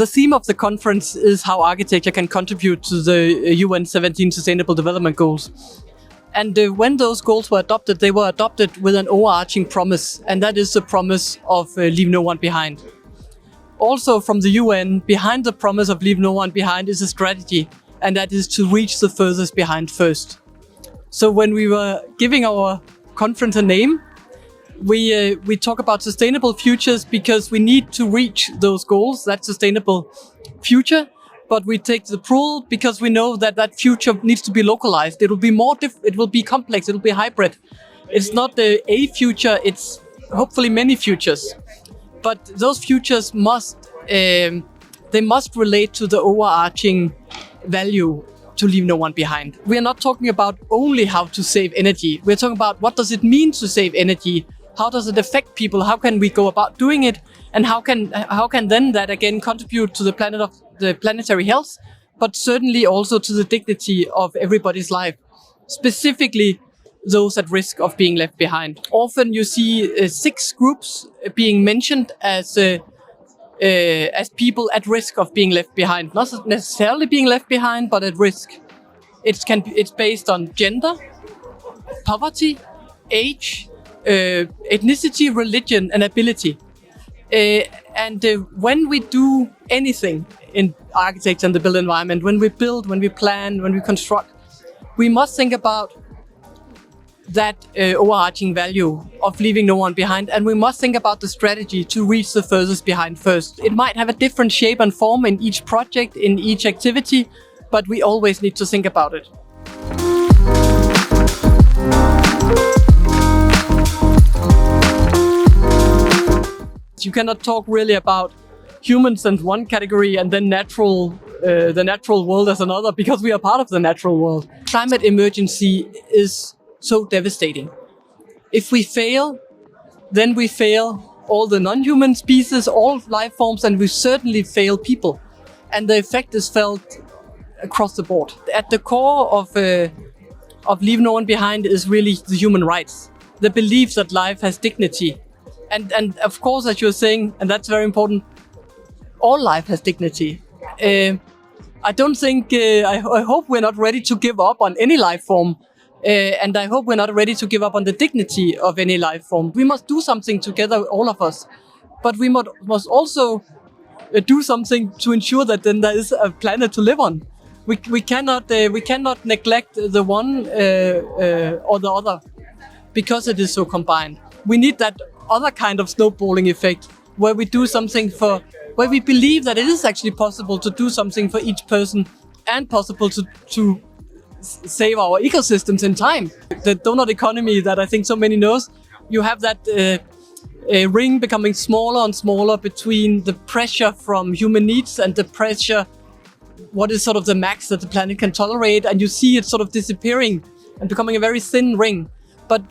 The theme of the conference is how architecture can contribute to the UN 17 Sustainable Development Goals. And when those goals were adopted, they were adopted with an overarching promise, and that is the promise of leave no one behind. Also from the UN, behind the promise of leave no one behind is a strategy, and that is to reach the furthest behind first. So when we were giving our conference a name, we talk about sustainable futures because we need to reach those goals, that sustainable future. But we take the plural because we know that that future needs to be localized. It will be it will be complex. It will be hybrid. It's not a future. It's hopefully many futures. But those futures must relate to the overarching value to leave no one behind. We are not talking about only how to save energy. We're talking about what does it mean to save energy? How does it affect people? How can we go about doing it? And how can then that again contribute to the planetary health, but certainly also to the dignity of everybody's life, specifically those at risk of being left behind. Often you see 6 groups being mentioned as people at risk of being left behind, not necessarily being left behind, but at risk. It's based on gender, poverty, age, ethnicity, religion, and ability. When we do anything in architecture and the built environment, when we build, when we plan, when we construct, we must think about that overarching value of leaving no one behind, and we must think about the strategy to reach the furthest behind first. It might have a different shape and form in each project, in each activity, but we always need to think about it. You cannot talk really about humans as one category and then the natural world as another, because we are part of the natural world. Climate emergency is so devastating. If we fail, then we fail all the non-human species, all life forms, and we certainly fail people. And the effect is felt across the board. At the core of Leave No One Behind is really the human rights, the belief that life has dignity. And of course, as you're saying, and that's very important, all life has dignity. I don't think, I hope we're not ready to give up on any life form. And I hope we're not ready to give up on the dignity of any life form. We must do something together, all of us. But we must also do something to ensure that then there is a planet to live on. We cannot neglect the one or the other because it is so combined. We need that other kind of snowballing effect where we do something where we believe that it is actually possible to do something for each person and possible to save our ecosystems in time. The donut economy that I think so many knows, you have that ring becoming smaller and smaller between the pressure from human needs and the pressure, what is sort of the max that the planet can tolerate, and you see it sort of disappearing and becoming a very thin ring. But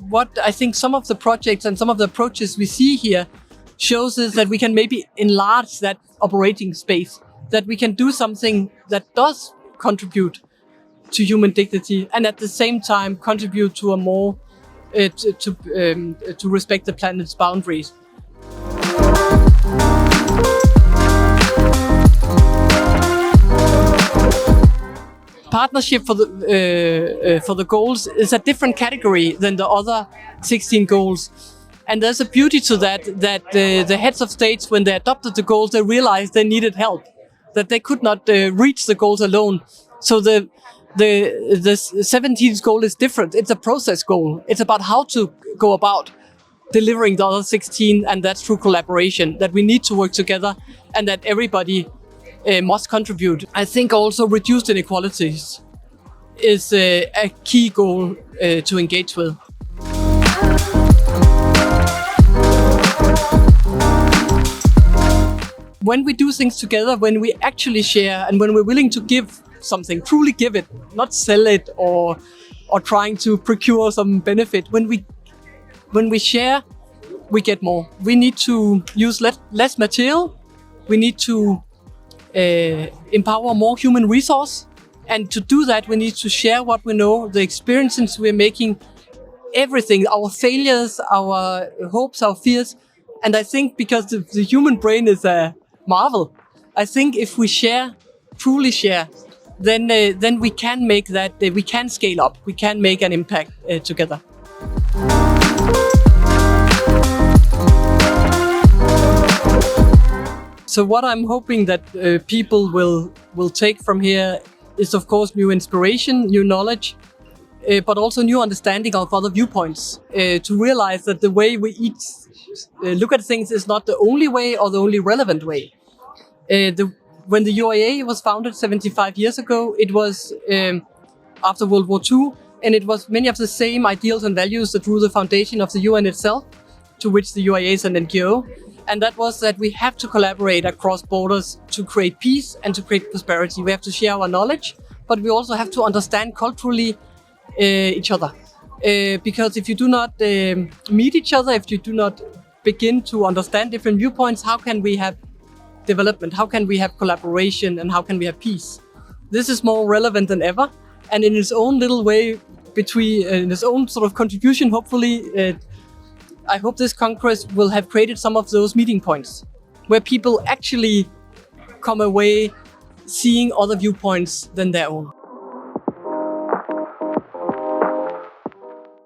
what I think some of the projects and some of the approaches we see here shows is that we can maybe enlarge that operating space, that we can do something that does contribute to human dignity and at the same time contribute to a more to respect the planet's boundaries. Partnership for the goals is a different category than the other 16 goals. And there's a beauty to that the heads of states, when they adopted the goals, they realized they needed help, that they could not reach the goals alone. So the 17th goal is different. It's a process goal. It's about how to go about delivering the other 16, and that's through collaboration, that we need to work together and that everybody must contribute. I think also reduced inequalities is a key goal to engage with. When we do things together, when we actually share, and when we're willing to give something, truly give it, not sell it or trying to procure some benefit. When we share, we get more. We need to use less material. We need to empower more human resource. And to do that, we need to share what we know, the experiences we're making, everything, our failures, our hopes, our fears. And I think because the human brain is a marvel, I think if we share, truly share, then we can make that, we can scale up, we can make an impact together. So what I'm hoping that people will take from here is, of course, new inspiration, new knowledge, but also new understanding of other viewpoints, to realize that the way we each look at things is not the only way or the only relevant way. When the UIA was founded 75 years ago, it was after World War II, and it was many of the same ideals and values that drew the foundation of the UN itself, to which the UIA is an NGO. And that was that we have to collaborate across borders to create peace and to create prosperity. We have to share our knowledge, but we also have to understand culturally each other. Because if you do not meet each other, if you do not begin to understand different viewpoints, how can we have development? How can we have collaboration? And how can we have peace? This is more relevant than ever. And in its own little way, in its own sort of contribution, hopefully, I hope this Congress will have created some of those meeting points where people actually come away seeing other viewpoints than their own.